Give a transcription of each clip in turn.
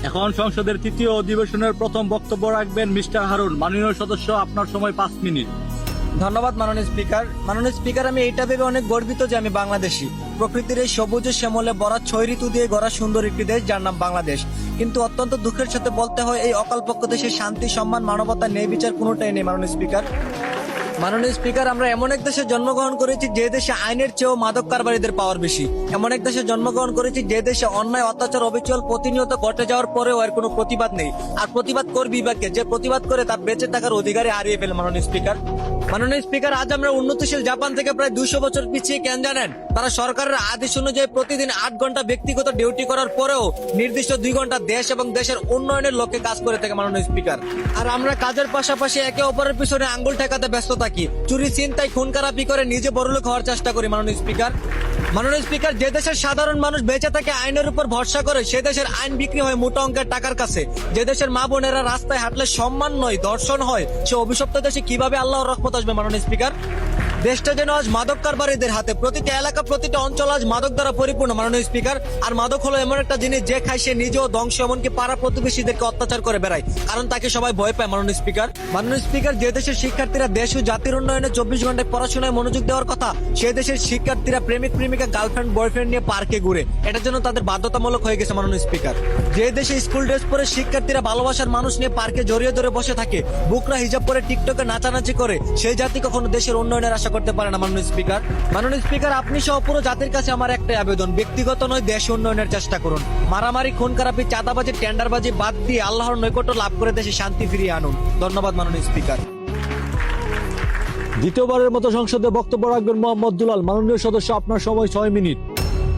এখন সংসদের তৃতীয় অধিবেশনের প্রথম বক্তব্য রাখবেন মিস্টার হারুন। মাননীয় সদস্য, আপনার সময় 5 মিনিট। ধন্যবাদ মাননীয় স্পিকার। মাননীয় স্পিকার, আমি এইটা ভেবে অনেক গর্বিত যে আমি বাংলাদেশি। প্রকৃতির এই সবুজ শ্যামলে ভরা 6 ঋতু দিয়ে গড়া সুন্দর একটি দেশ, যার নাম বাংলাদেশ। কিন্তু অত্যন্ত দুঃখের সাথে বলতে হয়, এই অকালপক্ষ দেশে শান্তি, সম্মান, মানবতা, ন্যায় বিচার কোনোটাই নেই মাননীয় স্পিকার। মাননীয় স্পিকার, আমরা এমন এক দেশে জন্মগ্রহণ করেছি যে দেশে আইনের চেয়েও মাদক কারবারিদের পাওয়ার বেশি। এমন এক দেশে জন্মগ্রহণ করেছি যে দেশে অন্যায়, অত্যাচার, অবিচল প্রতিনিয়ত ঘটে যাওয়ার পরেও এর কোনো প্রতিবাদ নেই। আর প্রতিবাদ করবি বা কে? যে প্রতিবাদ করে তার বেঁচে থাকার অধিকারই হারিয়ে ফেলে মাননীয় স্পিকার। মাননীয় স্পিকার, আজ আমরা উন্নতিশীল জাপান থেকে প্রায় 200 বছর পিছিয়ে কেন জানেন? তারা সরকারের আদেশ অনুযায়ী প্রতিদিন 8 ঘন্টা ব্যক্তিগত ডিউটি করার পরেও নির্দিষ্ট 2 ঘন্টা দেশ এবং দেশের উন্নয়নের লক্ষ্যে কাজ করে থাকে মাননীয় স্পিকার। আর আমরা কাজের পাশাপাশি একে অপরের পিছনে আঙ্গুল ঠেকাতে ব্যস্ত থাকি, চুরি, ছিনতাই, খুন খারাপি করে নিজে বড়লোক হওয়ার চেষ্টা করি মাননীয় স্পিকার। মাননীয় স্পিকার, যে দেশের সাধারণ মানুষ বেঁচে থাকে আইনের উপর ভরসা করে, সে দেশের আইন বিক্রি হয় মোটা অঙ্কের টাকার কাছে। যে দেশের মা বোনেরা রাস্তায় হাঁটলে সম্মান নয় ধর্ষণ হয়, সে অভিশপ্ত দেশে কিভাবে আল্লাহর রহমত আসবে মাননীয় স্পিকার? দেশটা যেন আজ মাদক কারবারিদের হাতে, প্রতিটা এলাকা, প্রতিটা অঞ্চল আজ মাদক দ্বারা পরিপূর্ণ মাননীয় স্পিকার। আর মাদক হলো এমন একটা জিনিস যে খায় সে নিজেও ধ্বংস, এমনকি পাড়া প্রতিবেশীদেরকে অত্যাচার করে বেড়ায়, কারণ তাকে সবাই ভয় পায় মাননীয় স্পিকার। মাননীয় স্পিকার, যে দেশের শিক্ষার্থীরা দেশ ও জাতির উন্নয়নে 24 ঘন্টায় পড়াশোনায় মনোযোগ দেওয়ার কথা, সে দেশের শিক্ষার্থীরা প্রেমিক প্রেমিকা, গার্লফ্রেন্ড বয়ফ্রেন্ড নিয়ে পার্কে ঘুরে, এটার জন্য তাদের বাধ্যতামূলক হয়ে গেছে মাননীয় স্পিকার। যে দেশে স্কুল ড্রেস পরে শিক্ষার্থীরা ভালোবাসার মানুষ নিয়ে পার্কে জড়িয়ে ধরে বসে থাকে, বুকরা হিজাব পরে টিকটকে নাচানাচি করে, সেই জাতি কখনো দেশের উন্নয়নের আশা করতে পারে না মাননীয় স্পিকার। মাননীয় স্পিকার, আপনি সহ পুরো জাতির কাছে আমার একটাই আবেদন, ব্যক্তিগত নয়, দেশ উন্নয়নের চেষ্টা করুন। মারামারি, খুন খারাপি, চাঁদাবাজি, টেন্ডারবাজি বাদ দিয়ে আল্লাহর নৈকট্য লাভ করে দেশে শান্তি ফিরিয়ে আনুন। ধন্যবাদ মাননীয় স্পিকার। দ্বিতীয়বারের মতো সংসদে বক্তব্য রাখবেন মোহাম্মদ দুলাল। মাননীয় সদস্য, আপনার সময় 6 মিনিট।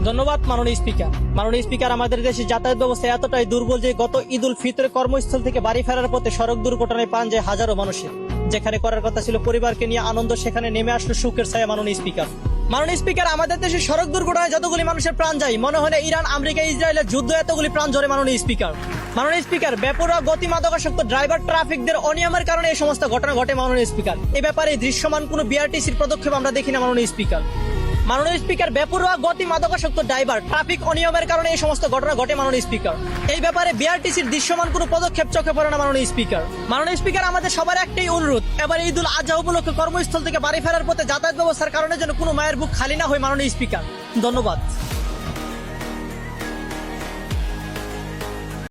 ধন্যবাদ মাননীয় স্পিকার। মাননীয় স্পিকার, আমাদের দেশে যাতায়াত ব্যবস্থা এতটাই দুর্বল যে গত ঈদ উল ফিতরে কর্মস্থল থেকে বাড়ি ফেরার পথে সড়ক দুর্ঘটনায় প্রাণ যায় হাজারো মানুষের। যেখানে করার কথা ছিল পরিবারকে নিয়ে আনন্দ, সেখানে নেমে আসলো শোকের ছায়া মাননীয় স্পিকার। মাননীয় স্পিকার, আমাদের দেশে সড়ক দুর্ঘটনায় যতগুলি মানুষের প্রাণ যায়, মনে হয় না ইরান, আমেরিকা, ইসরায়েলের যুদ্ধ এতগুলি প্রাণ ঝরে মাননীয় স্পিকার। মাননীয় স্পিকার, বেপরোয়া গতি, মাদকাসক্ত ড্রাইভার, ট্রাফিকদের অনিয়মের কারণে এই সমস্ত ঘটনা ঘটে মাননীয় স্পিকার। এ ব্যাপারে দৃশ্যমান কোনো বিআরটিসির পদক্ষেপ আমরা দেখি না মাননীয় স্পিকার। মাননীয় স্পিকার, বেপরোয়া গতি, মাদকাসক্ত ড্রাইভার, ট্রাফিক অনিয়মের কারণে এই সমস্ত ঘটনা ঘটে মাননীয় স্পিকার। এই ব্যাপারে বিআরটিসির দৃশ্যমান কোনো পদক্ষেপ চোখে পড়ে না মাননীয় স্পিকার। মাননীয় স্পিকার, আমাদের সবার একটাই অনুরোধ, এবার ঈদ উল আজহা উপলক্ষে কর্মস্থল থেকে বাড়ি ফেরার পথে যাতায়াত ব্যবস্থার কারণে যেন কোনো মায়ের বুক খালি না হয় মাননীয় স্পিকার। ধন্যবাদ।